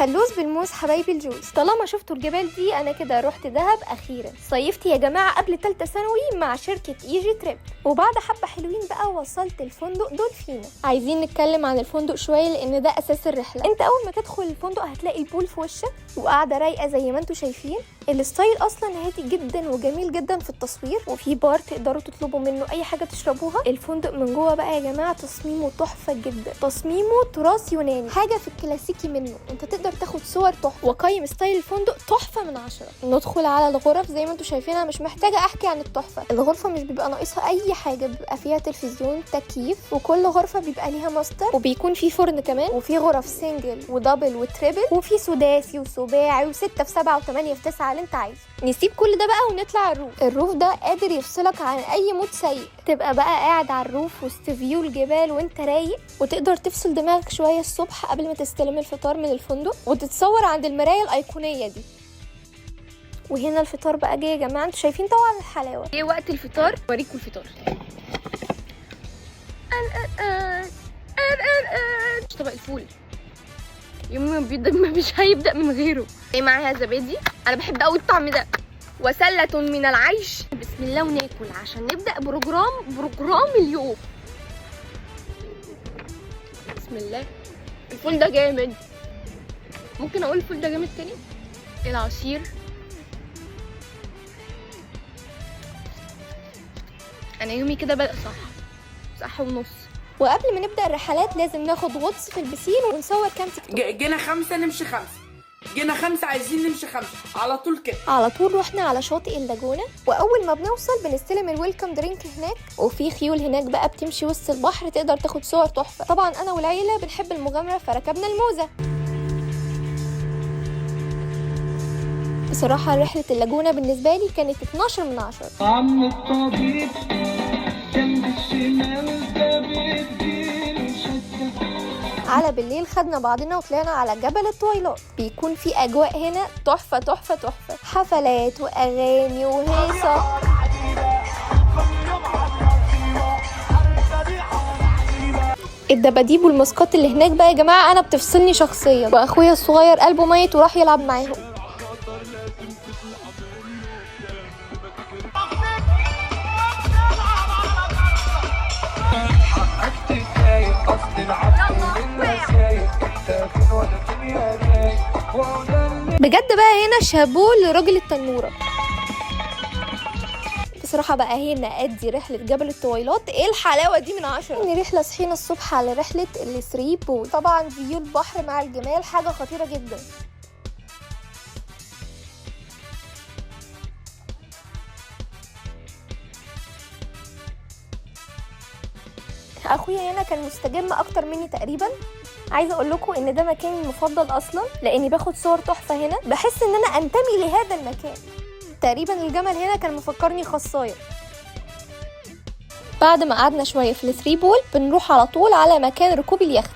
هاللوز بالموز حبايبي الجوز. طالما شفتوا الجبال دي انا كده رحت دهب اخيرا. صيفت يا جماعه قبل ثالثه ثانوي مع شركه ايجي تريب، وبعد حبه حلوين بقى وصلت الفندق دولفينا. عايزين نتكلم عن الفندق شويه لان ده اساس الرحله. انت اول ما تدخل الفندق هتلاقي البول في وشك وقاعده رايقه زي ما انتم شايفين. الستايل اصلا هادي جدا وجميل جدا في التصوير، وفي بار تقدروا تطلبوا منه اي حاجه تشربوها. الفندق من جوه بقى يا جماعه تصميمه تحفه جدا، تصميمه تراث يوناني، حاجه في الكلاسيكي منه. انت تقدر تاخد صور تحفه. وقيم ستايل الفندق تحفه من 10. ندخل على الغرف زي ما انتم شايفين، انا مش محتاجه احكي عن التحفه. الغرفه مش بيبقى ناقصها اي حاجه، بيبقى فيها تلفزيون، تكييف، وكل غرفه بيبقى ليها ماستر، وبيكون في فرن كمان، وفي غرف سنجل ودبل وتريبل، وفي سداسي وسباعي و6 في 7 و8 في 9 اللي انت عايزه. نسيب كل ده بقى ونطلع الروف. الروف ده قادر يفصلك عن اي مود سيء، تبقى بقى قاعد على الروف وسط فيو الجبال وانت رايق، وتقدر تفصل دماغك شويه الصبح قبل ما تستلم الفطار من الفندق، وتتصور عند المرايه الايقونيه دي. وهنا الفطار بقى جاي يا جماعه، انتوا شايفين طبعا الحلاوه. ايه وقت الفطار؟ اوريكم الفطار. طبق الفول يوم مش هيبدأ من غيره. ايه معاها زبادي، انا بحب قوي الطعم ده، وسلة من العيش. بسم الله وناكل عشان نبدأ بروجرام اليوم. بسم الله. الفول ده جامد. ممكن اقول الفول ده جامد تاني. العصير. انا يومي كده بدأ صح ونص. وقبل ما نبدأ الرحلات لازم ناخد غطس في البسين ونصور كام تيك توك. جينا 5 نمشي 5، جينا 5 عايزين نمشي 5 على طول كده. على طول رحنا على شاطئ اللاجونة، واول ما بنوصل بنستلم الويلكم درينك هناك، وفي خيول هناك بقى بتمشي وسط البحر، تقدر تاخد صور تحفة. طبعا انا والعيلة بنحب المغامرة فركبنا الموزة. بصراحة رحلة اللاجونة بالنسبة لي كانت 12 من 10. عم الطبيب جنب الشمال على بالليل خدنا بعضنا وطلعنا على جبل الطويلات. بيكون في اجواء هنا تحفه تحفه تحفه، حفلات واغاني وهيصه. الدباديب والماسكات اللي هناك بقى يا جماعه انا بتفصلني شخصيا، واخويا الصغير قلبه ميت وراح يلعب معاهم. بجد بقى هنا شابوه لراجل التنوره. بصراحه بقى هنا ادي رحله جبل الطويلات ايه الحلاوه دي من 10. ان رحله صحينا الصبح على رحله الثري بول. طبعا فيو البحر مع الجمال حاجه خطيره جدا. اخويا هنا كان مستجم اكتر مني تقريبا. عايزه اقول لكم ان ده مكاني المفضل اصلا، لاني باخد صور تحفه هنا، بحس ان انا انتمي لهذا المكان. تقريبا الجمل هنا كان مفكرني خصايه. بعد ما قعدنا شويه في الثري بول بنروح على طول على مكان ركوب اليخت.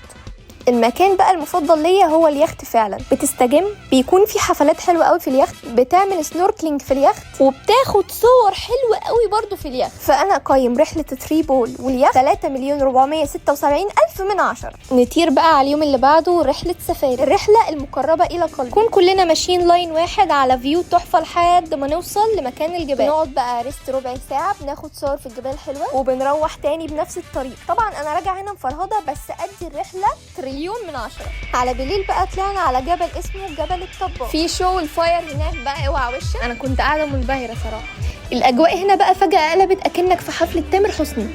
المكان بقى المفضل ليا هو اليخت فعلا. بتستجم، بيكون في حفلات حلوه قوي في اليخت، بتعمل سنوركلينج في اليخت، وبتاخد صور حلوه قوي برضو في اليخت. فانا قايم رحله 3 بول واليخت 3,476,000 من 10. نطير بقى على اليوم اللي بعده رحله سفاري، الرحله المقربه الى قلبي. نكون كلنا ماشيين لاين واحد على فيو تحفه لحد ما نوصل لمكان الجبال. نقعد بقى ريست ربع ساعه، بناخد صور في الجبال حلوه، وبنروح تاني بنفس الطريق. طبعا انا راجعه هنا مفرهده، بس ادي الرحله تريليون من 10. على بالليل بقى طلعنا على جبل اسمه جبل الطباخ. في شو الفاير هناك بقى، اوعى وشك. انا كنت قاعده منبهره صراحه. الاجواء هنا بقى فجاه قلبت اكنك في حفله تامر حسني.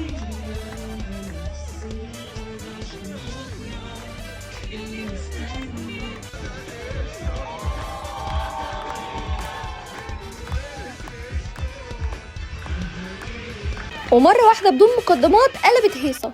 ومره واحده بدون مقدمات قلبت هيصه.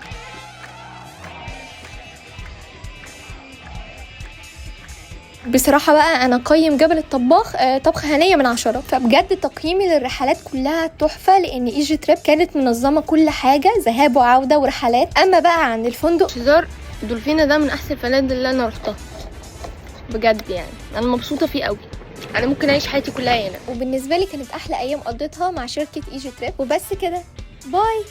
بصراحة بقى أنا قيم جبل الطباخ طبخة هنية من 10. فبجد تقييمي للرحلات كلها تحفة، لأن ايجي تريب كانت منظمة كل حاجة، ذهاب وعودة ورحلات. أما بقى عن الفندق، شزار دولفينا ده من أحسن الفنادق اللي أنا رحتها بجد، يعني أنا مبسوطة فيه قوي. أنا ممكن أعيش حياتي كلها هنا. وبالنسبة لي كانت أحلى أيام قضيتها مع شركة ايجي تريب. وبس كده، باي.